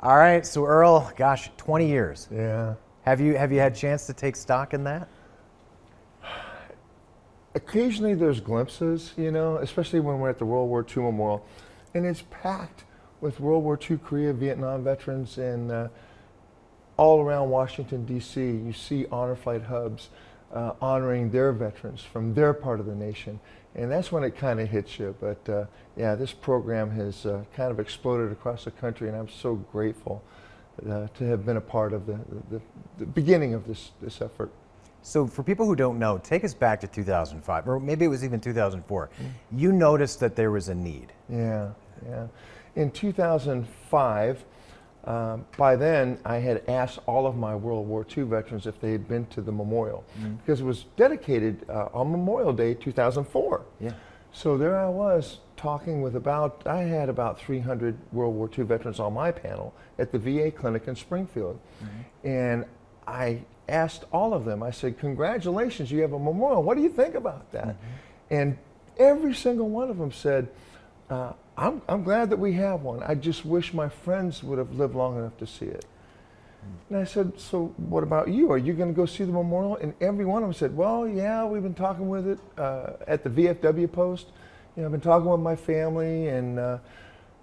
All right, so Earl, gosh, 20 years. Yeah. Have you had a chance to take stock in that? Occasionally there's glimpses, especially when we're at the World War II Memorial, and it's packed with World War II, Korea, Vietnam veterans, and all around Washington, D.C. you see honor flight hubs honoring their veterans from their part of the nation, and that's when it kind of hits you. But yeah, this program has kind of exploded across the country, and I'm so grateful to have been a part of the beginning of this effort. So for people who don't know, take us back to 2005, or maybe it was even 2004. You noticed that there was a need. Yeah. In 2005, by then I had asked all of my World War II veterans if they had been to the memorial, because it was dedicated on Memorial Day 2004. Yeah. So there I was talking with I had about 300 World War II veterans on my panel at the VA clinic in Springfield. And I asked all of them, I said, congratulations, you have a memorial. What do you think about that? And every single one of them said, I'm glad that we have one. I just wish my friends would have lived long enough to see it. And I said, so what about you? Are you going to go see the memorial? And every one of them said, well, yeah, we've been talking with it at the VFW post. I've been talking with my family. And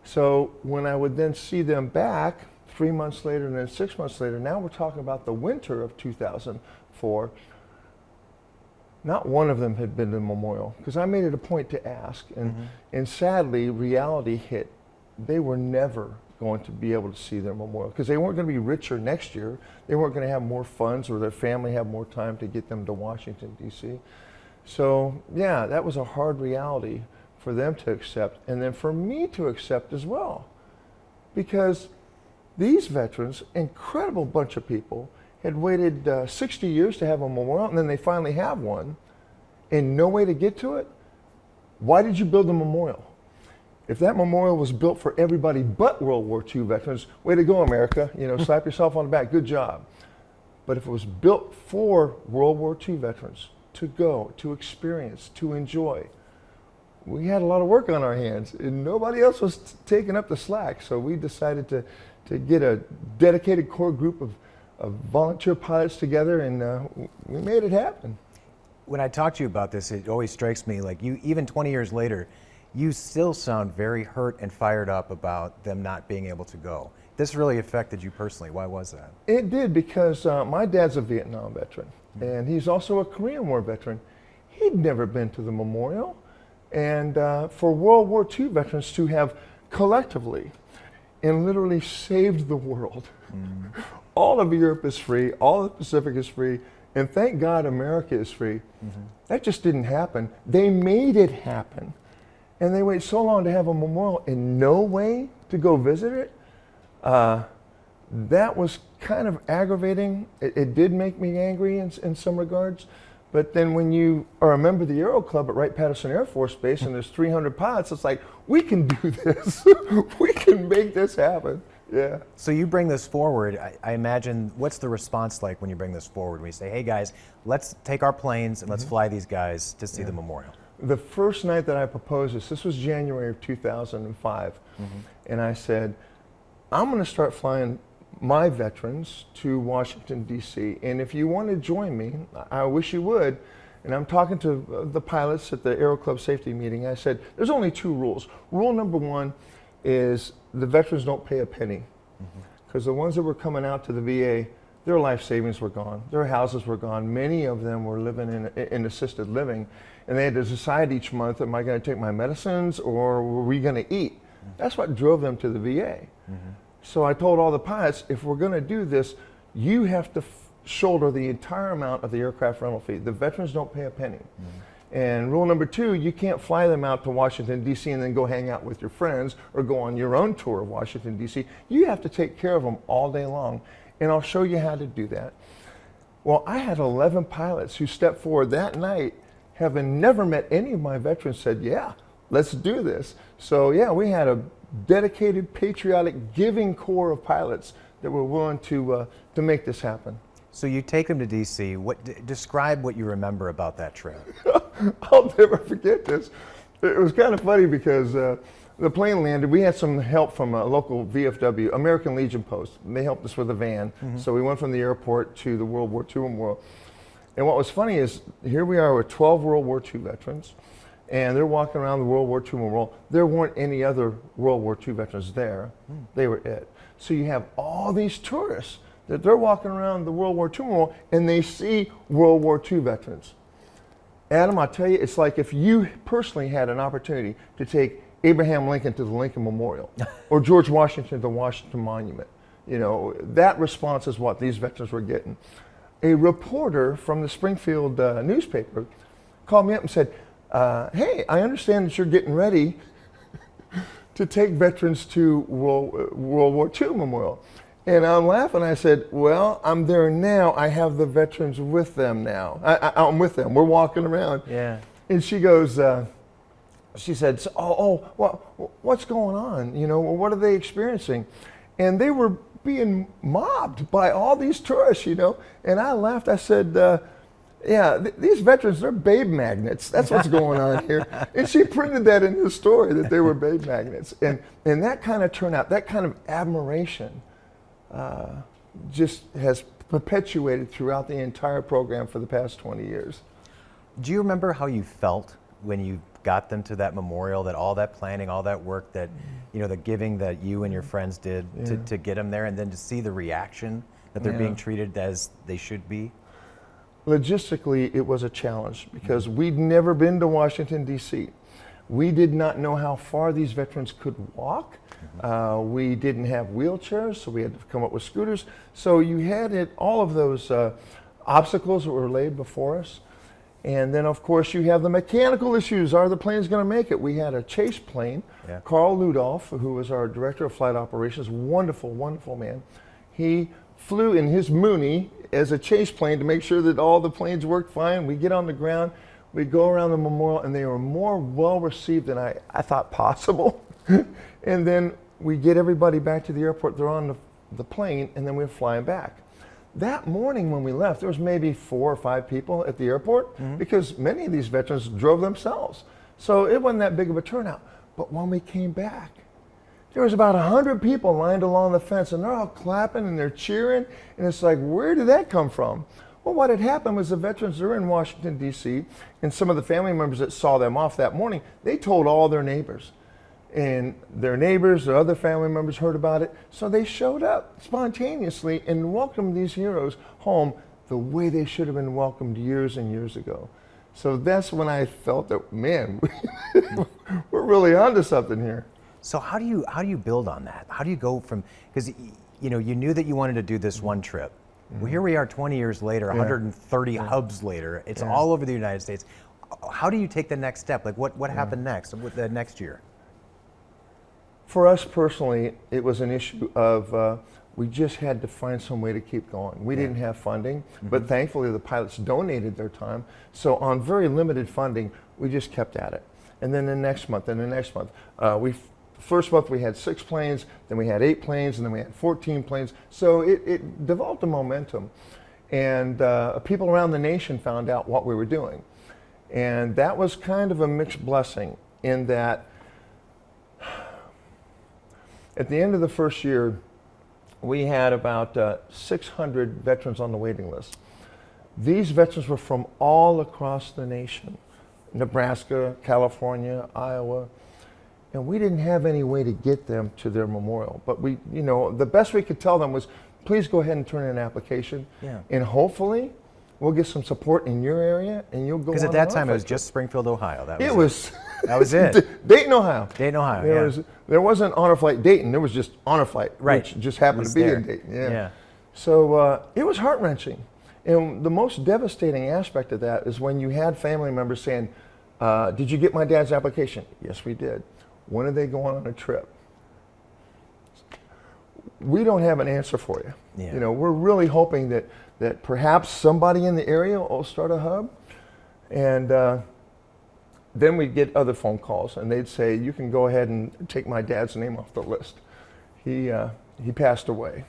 so when I would then see them back 3 months later and then 6 months later, now we're talking about the winter of 2004. Not one of them had been to the memorial, because I made it a point to ask, and sadly reality hit. They were never going to be able to see their memorial, because they weren't going to be richer next year. They weren't going to have more funds, or their family have more time to get them to Washington, D.C. So yeah, that was a hard reality for them to accept, and then for me to accept as well, because these veterans, incredible bunch of people, had waited 60 years to have a memorial, and then they finally have one, and no way to get to it. Why did you build a memorial? If that memorial was built for everybody but World War II veterans, way to go, America. Slap yourself on the back, good job. But if it was built for World War II veterans to go, to experience, to enjoy, we had a lot of work on our hands, and nobody else was taking up the slack. So we decided to get a dedicated core group of volunteer pilots together, and we made it happen. When I talk to you about this, it always strikes me like you, even 20 years later, you still sound very hurt and fired up about them not being able to go. This really affected you personally. Why was that? It did, because my dad's a Vietnam veteran, and he's also a Korean War veteran. He'd never been to the memorial. And for World War II veterans to have collectively and literally saved the world. All of Europe is free, all of the Pacific is free, and thank God America is free. That just didn't happen. They made it happen. And they wait so long to have a memorial and no way to go visit it. That was kind of aggravating. It did make me angry in some regards. But then when you are a member of the Aero Club at Wright-Patterson Air Force Base and there's 300 pilots, it's like, we can do this. We can make this happen. Yeah. So you bring this forward. I imagine, what's the response like when you bring this forward? When you say, hey guys, let's take our planes and let's fly these guys to see the memorial. The first night that I proposed this was January of 2005. And I said, I'm going to start flying my veterans to Washington, D.C. And if you want to join me, I wish you would. And I'm talking to the pilots at the Aero Club safety meeting. I said, there's only 2 rules. Rule number 1 is the veterans don't pay a penny. Because the ones that were coming out to the VA, their life savings were gone. Their houses were gone. Many of them were living in assisted living. And they had to decide each month, am I going to take my medicines or were we going to eat? That's what drove them to the VA. So I told all the pilots, if we're going to do this, you have to shoulder the entire amount of the aircraft rental fee. The veterans don't pay a penny. And rule number 2, you can't fly them out to Washington, D.C. and then go hang out with your friends or go on your own tour of Washington, D.C. You have to take care of them all day long. And I'll show you how to do that. Well, I had 11 pilots who stepped forward that night, having never met any of my veterans, said, yeah, let's do this. So yeah, we had a dedicated, patriotic, giving core of pilots that were willing to make this happen. So you take them to D.C. Describe what you remember about that trip. I'll never forget this. It was kind of funny because the plane landed. We had some help from a local VFW, American Legion Post. They helped us with a van. So we went from the airport to the World War II Memorial. And what was funny is here we are with 12 World War II veterans, and they're walking around the World War II Memorial. There weren't any other World War II veterans there. They were it. So you have all these tourists that they're walking around the World War II Memorial, and they see World War II veterans. Adam, I'll tell you, it's like if you personally had an opportunity to take Abraham Lincoln to the Lincoln Memorial or George Washington to the Washington Monument. You know, that response is what these veterans were getting. A reporter from the Springfield newspaper called me up and said, hey, I understand that you're getting ready to take veterans to World War II Memorial. And I'm laughing. I said, well, I'm there now. I have the veterans with them now. I'm with them. We're walking around. Yeah. And she goes, she said, what's going on? You know, what are they experiencing? And they were being mobbed by all these tourists, you know. And I laughed. I said, these veterans, they're babe magnets. That's what's going on here. And she printed that in the story, that they were babe magnets. And that kind of turnout, that kind of admiration just has perpetuated throughout the entire program for the past 20 years. Do you remember how you felt when you got them to that memorial, that all that planning, all that work, that, you know, the giving that you and your friends did to get them there, and then to see the reaction that they're being treated as they should be? Logistically, it was a challenge because we'd never been to Washington, D.C. We did not know how far these veterans could walk. We didn't have wheelchairs, so we had to come up with scooters. So you had all of those obstacles that were laid before us. And then, of course, you have the mechanical issues. Are the planes going to make it? We had a chase plane. Carl Ludolf, who was our director of flight operations, wonderful, wonderful man. He flew in his Mooney as a chase plane to make sure that all the planes worked fine. We get on the ground, we go around the memorial, and they were more well received than I thought possible. And then we get everybody back to the airport. They're on the plane, and then we're flying back. That morning when we left, there was maybe 4 or 5 people at the airport because many of these veterans drove themselves. So it wasn't that big of a turnout. But when we came back, there was about 100 people lined along the fence, and they're all clapping and they're cheering. And it's like, where did that come from? Well, what had happened was the veterans are in Washington, D.C., and some of the family members that saw them off that morning, they told all their neighbors. And their neighbors or other family members heard about it, so they showed up spontaneously and welcomed these heroes home the way they should have been welcomed years and years ago. So that's when I felt that, man, we're really onto something here. So how do you build on that? How do you go from, because you know, you knew that you wanted to do this one trip. Well, here we are 20 years later, 130 hubs later. It's all over the United States. How do you take the next step? Like what happened next with the next year? For us personally, it was an issue of we just had to find some way to keep going. We didn't have funding, but thankfully the pilots donated their time. So on very limited funding, we just kept at it. And then the next month, and the next month. First month we had 6 planes, then we had 8 planes, and then we had 14 planes. So it developed a momentum. And people around the nation found out what we were doing. And that was kind of a mixed blessing in that at the end of the first year, we had about 600 veterans on the waiting list. These veterans were from all across the nation, Nebraska, California, Iowa, and we didn't have any way to get them to their memorial. But we, you know, the best we could tell them was, please go ahead and turn in an application, and hopefully we'll get some support in your area, and you'll go. Because at that time it was just Springfield, Ohio. That was that was it. Dayton, Ohio. Dayton, Ohio. There wasn't Honor Flight Dayton. There was just Honor Flight, which just happened to be in Dayton. So it was heart wrenching, and the most devastating aspect of that is when you had family members saying, "Did you get my dad's application?" Yes, we did. When are they going on a trip? We don't have an answer for you. You know, we're really hoping that perhaps somebody in the area will start a hub, and then we'd get other phone calls, and they'd say, you can go ahead and take my dad's name off the list. He passed away.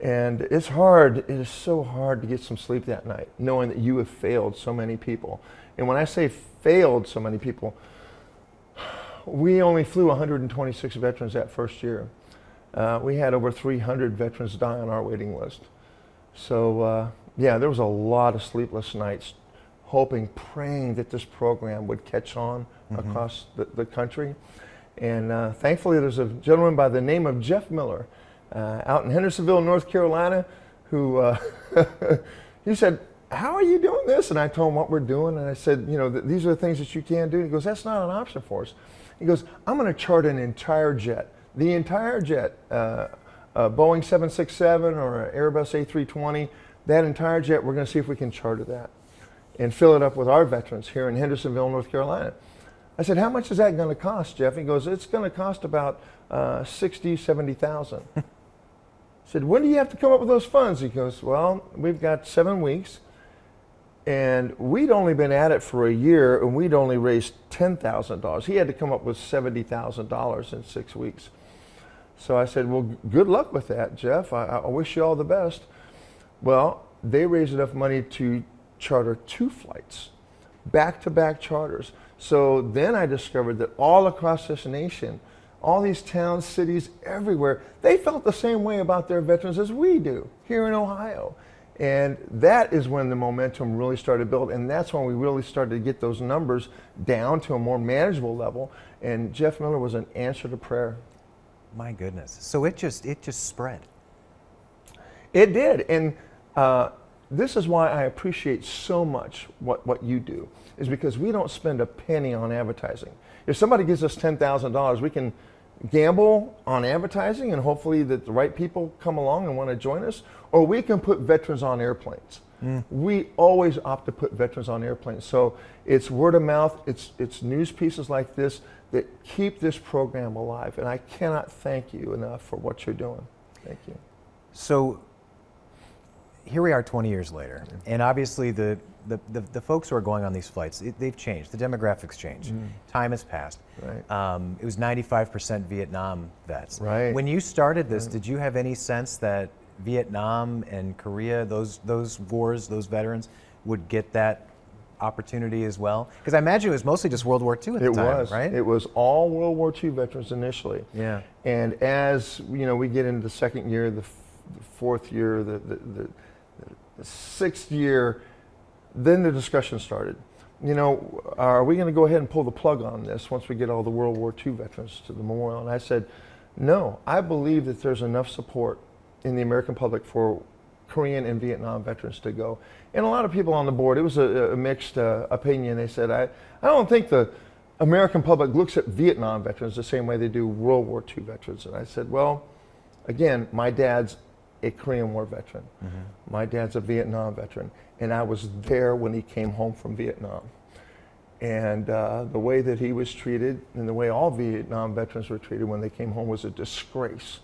And it's hard, it is so hard to get some sleep that night, knowing that you have failed so many people. And when I say failed so many people, We only flew 126 veterans that first year. We had over 300 veterans die on our waiting list. So yeah, there was a lot of sleepless nights hoping, praying that this program would catch on across the country. And thankfully there's a gentleman by the name of Jeff Miller out in Hendersonville, North Carolina, who he said, "How are you doing this?" And I told him what we're doing, and I said, "You know, these are the things that you can do." And he goes, "That's not an option for us." He goes, "I'm going to chart an entire jet, the entire jet, a Boeing 767 or an Airbus A320, that entire jet, we're going to see if we can charter that and fill it up with our veterans here in Hendersonville, North Carolina." I said, "How much is that going to cost, Jeff?" He goes, "It's going to cost about $60,000, $70,000. I said, "When do you have to come up with those funds?" He goes, "Well, we've got 7 weeks. And we'd only been at it for a year, and we'd only raised $10,000. He had to come up with $70,000 in 6 weeks. So I said, "Well, good luck with that, Jeff. I wish you all the best." Well, they raised enough money to charter 2 flights, back-to-back charters. So then I discovered that all across this nation, all these towns, cities, everywhere, they felt the same way about their veterans as we do here in Ohio. And that is when the momentum really started to build, and that's when we really started to get those numbers down to a more manageable level. And Jeff Miller was an answer to prayer. My goodness. So it just spread. It did, and this is why I appreciate so much what you do, is because we don't spend a penny on advertising. If somebody gives us $10,000, we can gamble on advertising and hopefully that the right people come along and want to join us, or we can put veterans on airplanes. We always opt to put veterans on airplanes. So it's word of mouth, it's news pieces like this that keep this program alive, and I cannot thank you enough for what you're doing. Thank you. So here we are 20 years later, and obviously the folks who are going on these flights, they've changed. The demographics changed. Time has passed. Right. It was 95% Vietnam vets. Right. When you started this, did you have any sense that Vietnam and Korea, those wars, those veterans, would get that opportunity as well? Because I imagine it was mostly just World War II at the time, right? It was all World War II veterans initially. Yeah. And as we get into the second year, the fourth year, the 6th year, then the discussion started. Are we going to go ahead and pull the plug on this once we get all the World War II veterans to the memorial? And I said, no, I believe that there's enough support in the American public for Korean and Vietnam veterans to go. And a lot of people on the board, it was a mixed opinion. They said, I don't think the American public looks at Vietnam veterans the same way they do World War II veterans. And I said, well, again, my dad's a Korean War veteran. My dad's a Vietnam veteran. And I was there when he came home from Vietnam. And the way that he was treated and the way all Vietnam veterans were treated when they came home was a disgrace.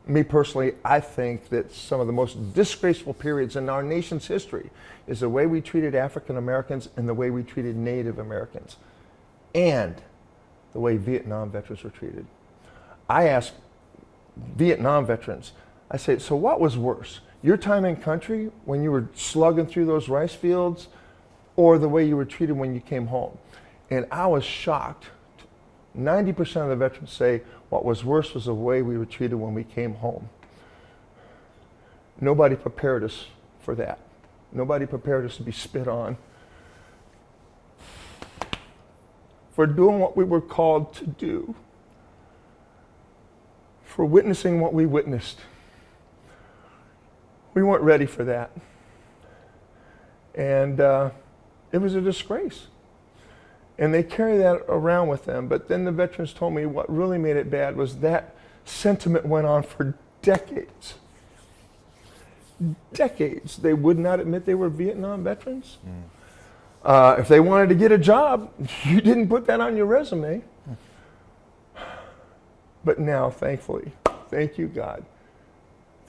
Me personally, I think that some of the most disgraceful periods in our nation's history is the way we treated African Americans and the way we treated Native Americans and the way Vietnam veterans were treated. I asked Vietnam veterans, I said, so what was worse? Your time in country when you were slugging through those rice fields, or the way you were treated when you came home? And I was shocked. 90% of the veterans say what was worse was the way we were treated when we came home. Nobody prepared us for that. Nobody prepared us to be spit on for doing what we were called to do, for witnessing what we witnessed. We weren't ready for that. And it was a disgrace. And they carry that around with them. But then the veterans told me what really made it bad was that sentiment went on for decades. Decades. They would not admit they were Vietnam veterans. If they wanted to get a job, you didn't put that on your resume. But now, thankfully, thank you, God,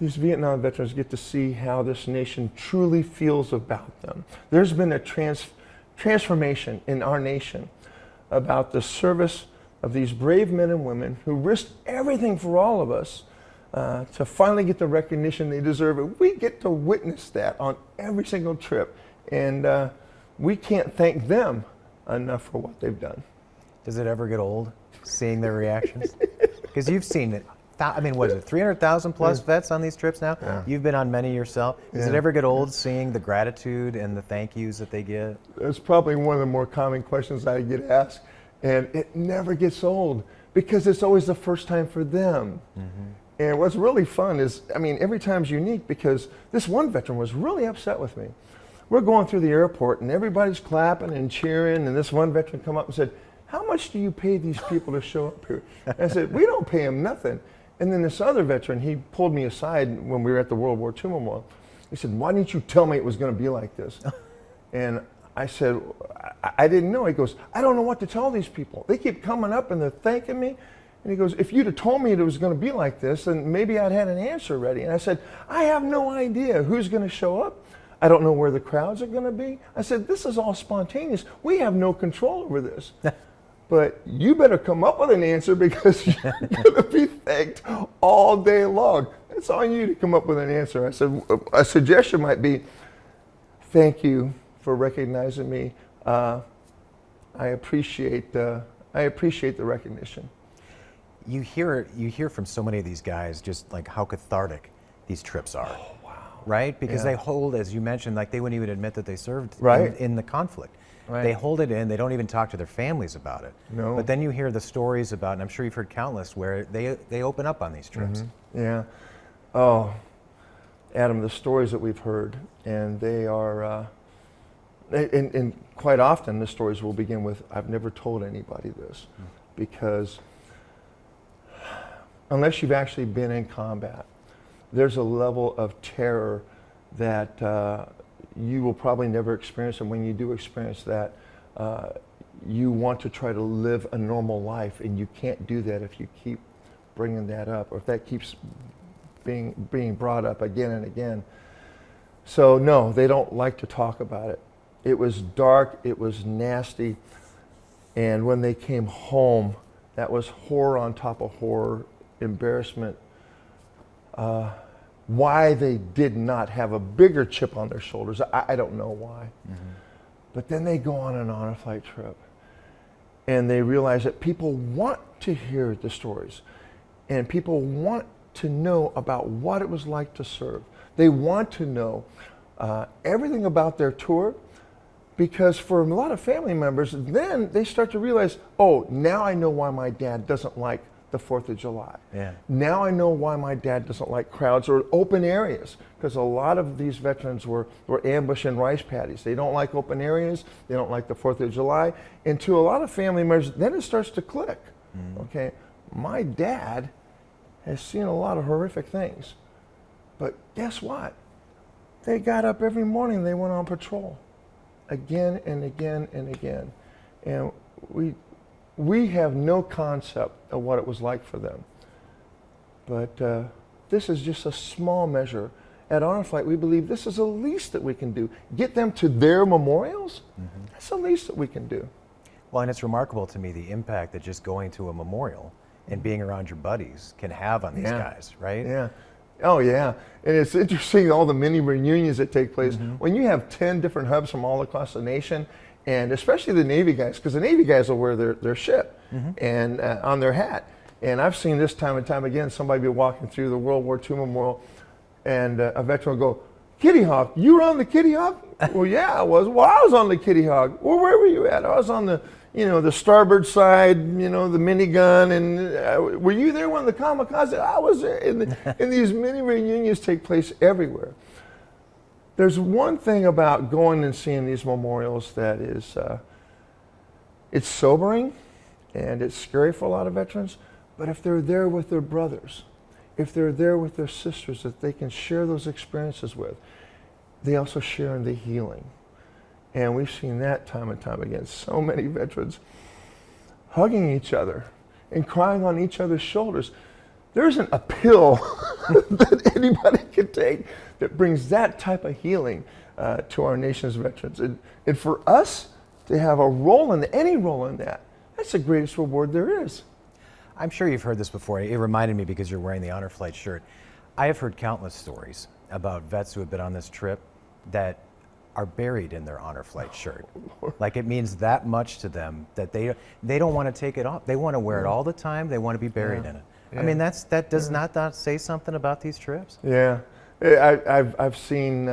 these Vietnam veterans get to see how this nation truly feels about them. There's been a transformation in our nation about the service of these brave men and women who risked everything for all of us to finally get the recognition they deserve. And we get to witness that on every single trip. And we can't thank them enough for what they've done. Does it ever get old seeing their reactions? Because you've seen it. I mean, what is it, 300,000 plus vets on these trips now? Yeah. You've been on many yourself. Does it ever get old seeing the gratitude and the thank yous that they get? It's probably one of the more common questions I get asked, and it never gets old because it's always the first time for them. And what's really fun is, I mean, every time's unique because this one veteran was really upset with me. We're going through the airport and everybody's clapping and cheering, and this one veteran come up and said, "How much do you pay these people to show up here?" And I said, "We don't pay them nothing." And then this other veteran, he pulled me aside when we were at the World War II Memorial. He said, "Why didn't you tell me it was going to be like this?" And I said, I didn't know. He goes, "I don't know what to tell these people. They keep coming up and they're thanking me." And he goes, "If you'd have told me it was going to be like this, then maybe I'd had an answer ready." And I said, "I have no idea who's going to show up. I don't know where the crowds are going to be." I said, "This is all spontaneous. We have no control over this. But you better come up with an answer because you're going to be thanked all day long. It's on you to come up with an answer." I said, a suggestion might be, "Thank you for recognizing me. I appreciate the recognition." You hear from so many of these guys just like how cathartic these trips are. Oh, wow. Right? Because Yeah. they hold, as you mentioned, like they wouldn't even admit that they served Right. in the conflict. Right. They hold it in. They don't even talk to their families about it. No. But then you hear the stories about, and I'm sure you've heard countless, where they open up on these trips. Yeah. Oh, Adam, the stories that we've heard, and they are, and quite often the stories will begin with, "I've never told anybody this," because unless you've actually been in combat, there's a level of terror that you will probably never experience, and when you do experience that, you want to try to live a normal life, and you can't do that if you keep bringing that up, or if that keeps being brought up again and again. So no, they don't like to talk about it. It was dark, it was nasty, and when they came home, that was horror on top of horror, embarrassment. Why they did not have a bigger chip on their shoulders, I don't know why. But then they go on an honor flight trip and they realize that people want to hear the stories and people want to know about what it was like to serve. They want to know everything about their tour, because for a lot of family members, then they start to realize, oh, now I know why my dad doesn't like the 4th of July. Yeah. Now I know why my dad doesn't like crowds or open areas, because a lot of these veterans were ambushed in rice paddies. They don't like open areas. They don't like the 4th of July. And to a lot of family members, then it starts to click. Okay, my dad has seen a lot of horrific things, but guess what? They got up every morning, they went on patrol again and again and again. And we have no concept of what it was like for them. But this is just a small measure. At Honor Flight, we believe this is the least that we can do. Get them to their memorials, that's the least that we can do. Well, and it's remarkable to me the impact that just going to a memorial and being around your buddies can have on these guys, right? Yeah. Oh, yeah. And it's interesting, all the many reunions that take place. When you have 10 different hubs from all across the nation, and especially the Navy guys, because the Navy guys will wear their ship and on their hat. And I've seen this time and time again, somebody be walking through the World War II Memorial, and a veteran will go, "Kitty Hawk, you were on the Kitty Hawk?" "Well, yeah, I was." "Well, I was on the Kitty Hawk." "Well, where were you at?" "I was on the, the starboard side, the minigun." "And were you there when the kamikaze?" "I was there." And these mini reunions take place everywhere. There's one thing about going and seeing these memorials that is, it's sobering and it's scary for a lot of veterans, but if they're there with their brothers, if they're there with their sisters that they can share those experiences with, they also share in the healing. And we've seen that time and time again. So many veterans hugging each other and crying on each other's shoulders. There isn't a pill that anybody can take that brings that type of healing to our nation's veterans. And for us to have a role in any role in that, that's the greatest reward there is. I'm sure you've heard this before. It reminded me because you're wearing the Honor Flight shirt. I have heard countless stories about vets who have been on this trip that are buried in their honor flight shirt. Like, it means that much to them that they don't want to take it off. They want to wear it all the time. They want to be buried in it. I mean, that does not say something about these trips? Yeah. I've seen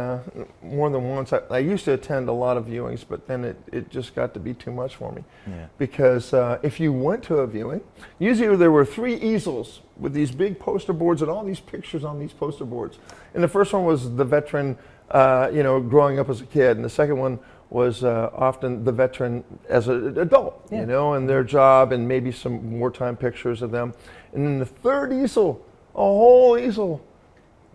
more than once. I used to attend a lot of viewings, but then it just got to be too much for me. Yeah. Because if you went to a viewing, usually there were 3 easels with these big poster boards and all these pictures on these poster boards. And the first one was the veteran, growing up as a kid, and the second one was often the veteran as an adult, and their job, and maybe some wartime pictures of them. And then the third easel, a whole easel,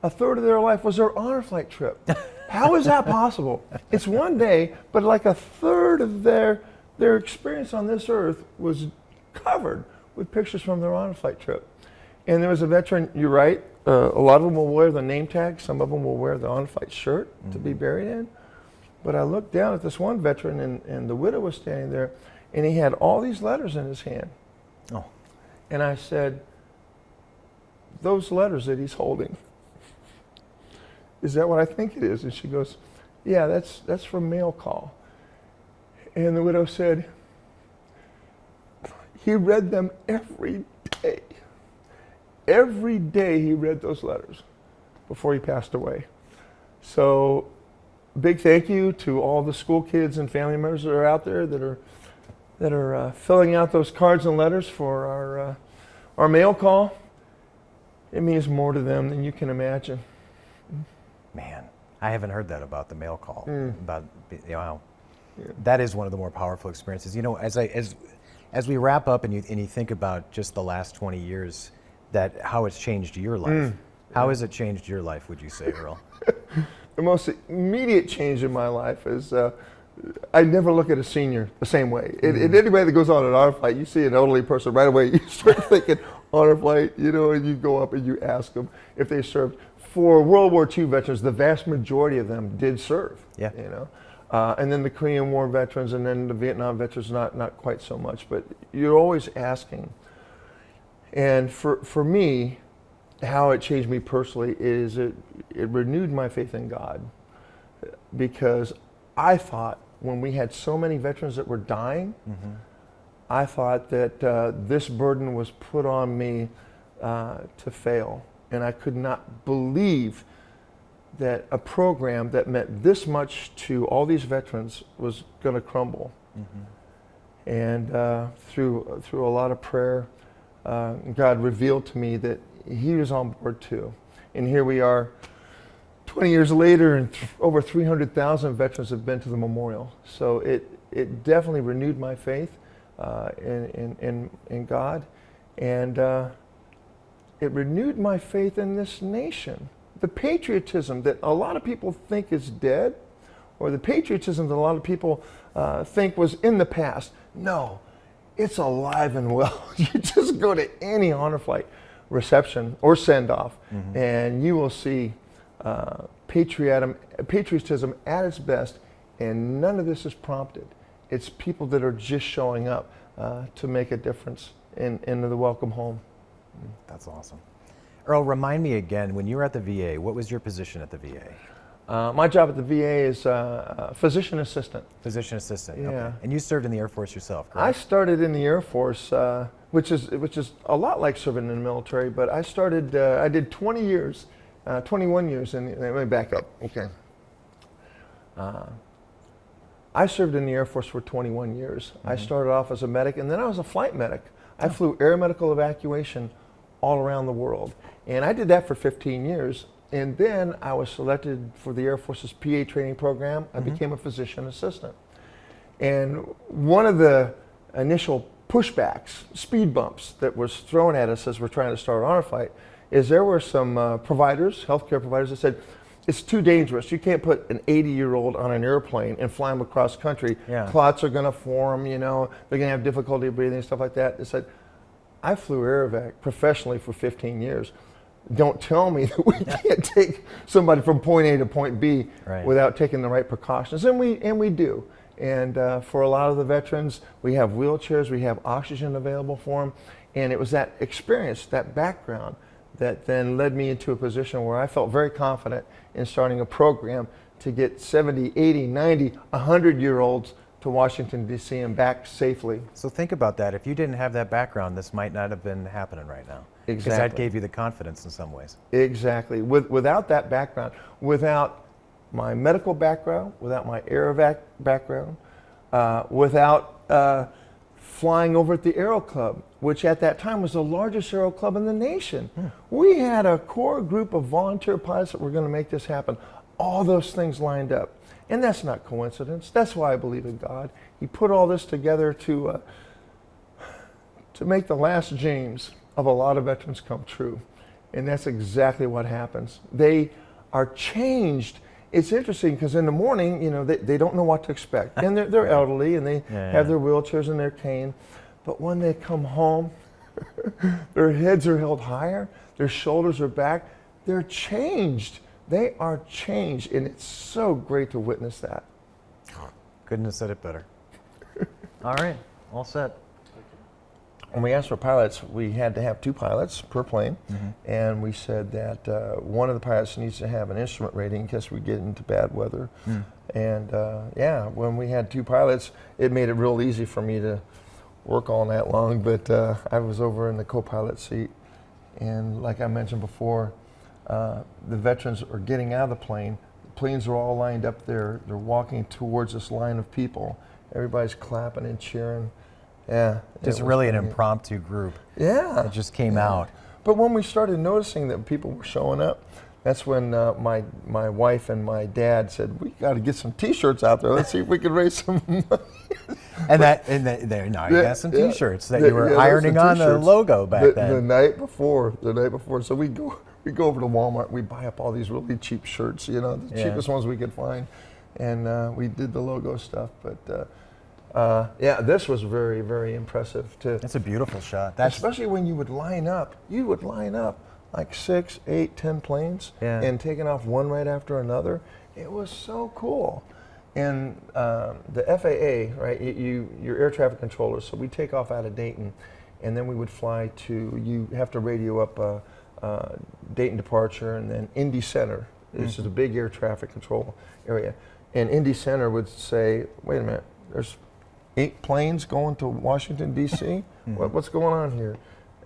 a third of their life was their honor flight trip. How is that possible? It's one day, but like a third of their experience on this earth was covered with pictures from their honor flight trip. And there was a veteran, you're right, a lot of them will wear the name tag, some of them will wear the honor flight shirt to be buried in. But I looked down at this one veteran, and the widow was standing there, and he had all these letters in his hand. Oh. And I said, those letters that he's holding, is that what I think it is? And she goes, yeah, that's from mail call. And the widow said, he read them every day. Every day he read those letters before he passed away. So big thank you to all the school kids and family members that are out there that are filling out those cards and letters for our mail call. It means more to them than you can imagine. Man, I haven't heard that about the mail call. That is one of the more powerful experiences. As we wrap up, and you think about just the last 20 years, how it's changed your life. How has it changed your life, would you say, Earl? The most immediate change in my life is I never look at a senior the same way. Anybody that goes on an honor flight, you see an elderly person right away, you start thinking honor flight, and you go up and you ask them if they served. For World War II veterans, the vast majority of them did serve. Yeah. And then the Korean War veterans, and then the Vietnam veterans, not quite so much. But you're always asking. And for me, how it changed me personally is it renewed my faith in God. Because I thought when we had so many veterans that were dying, I thought that this burden was put on me to fail. And I could not believe that a program that meant this much to all these veterans was going to crumble. And through a lot of prayer, God revealed to me that He was on board too. And here we are, 20 years later, and over 300,000 veterans have been to the memorial. So it definitely renewed my faith in God, and it renewed my faith in this nation. The patriotism that a lot of people think is dead, or the patriotism that a lot of people think was in the past. No, it's alive and well. You just go to any honor flight reception or send-off, and you will see patriotism at its best, and none of this is prompted. It's people that are just showing up to make a difference in the welcome home. That's awesome. Earl, remind me again, when you were at the VA, what was your position at the VA? My job at the VA is physician assistant. Physician assistant, Yeah. okay. And you served in the Air Force yourself, correct? I started in the Air Force, which is a lot like serving in the military, but I did 21 years, let me back up, okay. I served in the Air Force for 21 years. I started off as a medic, and then I was a flight medic. I flew air medical evacuation all around the world. And I did that for 15 years. And then I was selected for the Air Force's PA training program. I became a physician assistant. And one of the initial pushbacks, speed bumps that was thrown at us as we're trying to start honor flight, is there were some providers, healthcare providers, that said, it's too dangerous. You can't put an 80-year-old on an airplane and fly them across country. Yeah. Clots are going to form, they're going to have difficulty breathing, stuff like that. They said, I flew air evac professionally for 15 years. Don't tell me that we can't take somebody from point A to point B without taking the right precautions. And we do. And for a lot of the veterans, we have wheelchairs, we have oxygen available for them. And it was that experience, that background, that then led me into a position where I felt very confident in starting a program to get 70, 80, 90, 100-year-olds to Washington, D.C. and back safely. So think about that. If you didn't have that background, this might not have been happening right now. Because that Exactly. gave you the confidence in some ways. Exactly. Without that background, without my medical background, without my aerovac background, without flying over at the Aero Club, which at that time was the largest aero club in the nation. We had a core group of volunteer pilots that were going to make this happen. All those things lined up. And that's not coincidence. That's why I believe in God. He put all this together to make the last dreams of a lot of veterans come true. And that's exactly what happens. They are changed. It's interesting because in the morning, you know, they don't know what to expect. And they're elderly and they have their wheelchairs and their cane. But when they come home, their heads are held higher, their shoulders are back. They're changed. They are changed. And it's so great to witness that. Couldn't have said it better. All right, all set. When we asked for pilots, we had to have 2 pilots per plane, and we said that one of the pilots needs to have an instrument rating in case we get into bad weather. And yeah, when we had 2 pilots, it made it real easy for me to work all night long, but I was over in the co-pilot seat, and like I mentioned before, the veterans are getting out of the plane. The planes are all lined up there. They're walking towards this line of people. Everybody's clapping and cheering. Yeah. Just really an impromptu group. Yeah. It just came out. But when we started noticing that people were showing up, that's when my wife and my dad said, we got to get some T-shirts out there. Let's see if we can raise some money. And there, now you got some T-shirts that you were ironing on the logo back then. The night before. So we go over to Walmart. We buy up all these really cheap shirts, you know, the cheapest ones we could find, and we did the logo stuff. But yeah, this was very, very impressive too. That's a beautiful shot. Especially when you would line up like 6, 8, 10 planes and taking off one right after another. It was so cool. And the FAA, right, you're air traffic controllers, so we take off out of Dayton, and then we would fly you have to radio up Dayton departure, and then Indy Center. This is a big air traffic control area. And Indy Center would say, wait a minute, there's 8 planes going to Washington, D.C.? What's going on here?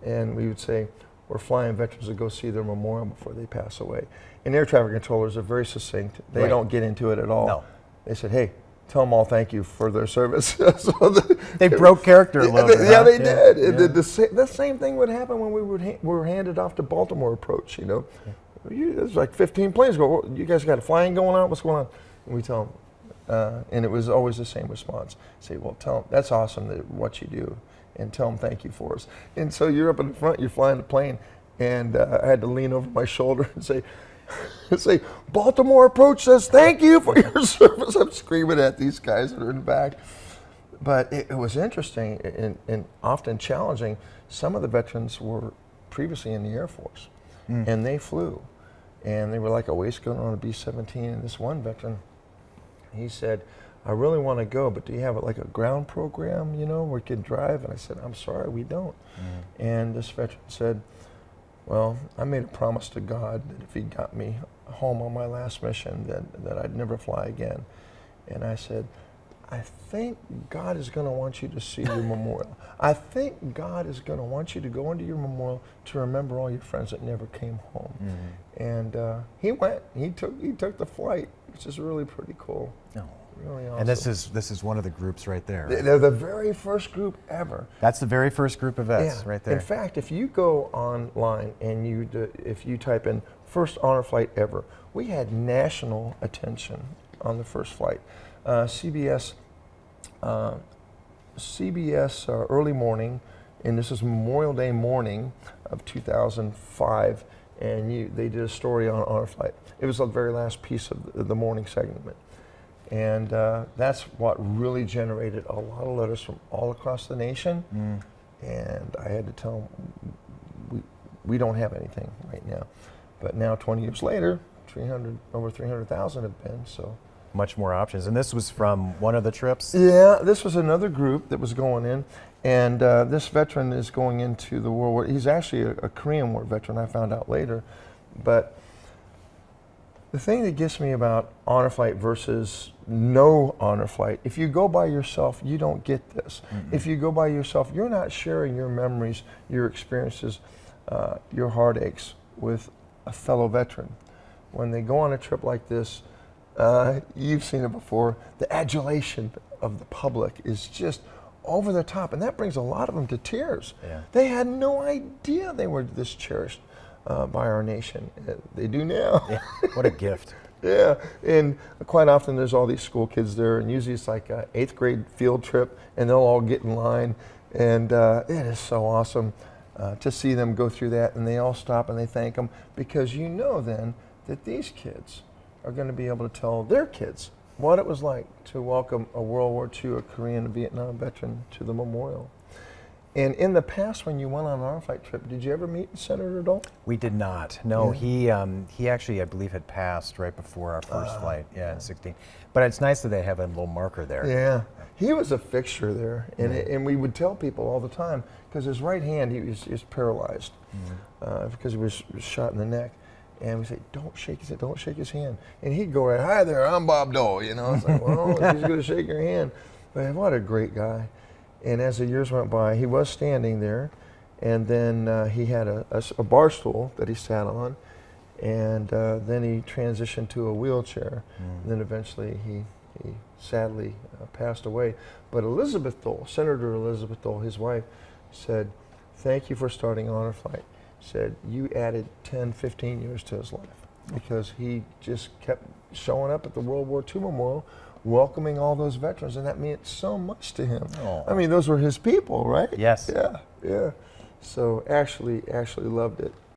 And we would say, we're flying veterans to go see their memorial before they pass away. And air traffic controllers are very succinct. They don't get into it at all. No. They said, hey, tell them all thank you for their service. So they broke character a little bit. Yeah, they did. Yeah. The same thing would happen when we were handed off to Baltimore approach, you know. There's like 15 planes go, you guys got a flying going on? What's going on? And we tell them, and it was always the same response. Say, well, tell them, that's awesome what you do, and tell them thank you for us. And so you're up in the front, you're flying the plane, and I had to lean over my shoulder and say, Baltimore approach says thank you for your service. I'm screaming at these guys that are in the back. But it was interesting and often challenging. Some of the veterans were previously in the Air Force, and they flew. And they were like a waistcoat on a B-17. And this one veteran, he said, I really want to go, but do you have like a ground program, you know, where you can drive? And I said, I'm sorry, we don't. And this veteran said, well, I made a promise to God that if he got me home on my last mission, that I'd never fly again. And I said, I think God is going to want you to see your memorial. I think God is going to want you to go into your memorial to remember all your friends that never came home. And he went. He took the flight, which is really pretty cool. Really awesome. And this is one of the groups right there. Right? They're the very first group ever. That's the very first group of vets right there. In fact, if you go online and if you type in first honor flight ever, we had national attention on the first flight. CBS early morning, and this is Memorial Day morning of 2005, and they did a story on honor flight. It was the very last piece of the morning segment. And that's what really generated a lot of letters from all across the nation. And I had to tell them, we don't have anything right now. But now, 20 years later, over 300,000 have been, so. Much more options. And this was from one of the trips? Yeah, this was another group that was going in. And this veteran is going into the World War. He's actually a Korean War veteran, I found out later. But The thing that gets me about honor flight versus no honor flight, if you go by yourself, you don't get this. If you go by yourself, you're not sharing your memories, your experiences, your heartaches with a fellow veteran. When they go on a trip like this, you've seen it before, the adulation of the public is just over the top, and that brings a lot of them to tears. Yeah. They had no idea they were this cherished by our nation. They do now. Yeah. What a gift. Yeah, and quite often there's all these school kids there, and usually it's like an 8th grade field trip, and they'll all get in line, and it is so awesome to see them go through that, and they all stop and they thank them, because you know then that these kids are going to be able to tell their kids what it was like to welcome a World War II, a Korean, a Vietnam veteran to the memorial. And in the past, when you went on an honor flight trip, did you ever meet Senator Dole? We did not. No, Yeah. he actually, I believe, had passed right before our first flight. Yeah, in '16. But it's nice that they have a little marker there. Yeah, he was a fixture there, and and we would tell people all the time, because his right hand he was paralyzed because he was shot in the neck, and we say, don't shake his hand, and he'd go right, hi there, I'm Bob Dole, you know. It's like, well, he's going to shake your hand, but what a great guy. And as the years went by, he was standing there, and then he had a bar stool that he sat on, and then he transitioned to a wheelchair. And then eventually he sadly passed away. But Elizabeth Dole, Senator Elizabeth Dole, his wife, said, thank you for starting Honor Flight. Said, you added 10, 15 years to his life, because he just kept showing up at the World War II Memorial, welcoming all those veterans, and that meant so much to him. Oh. I mean, those were his people, right? Yes. Yeah, yeah. So Ashley loved it.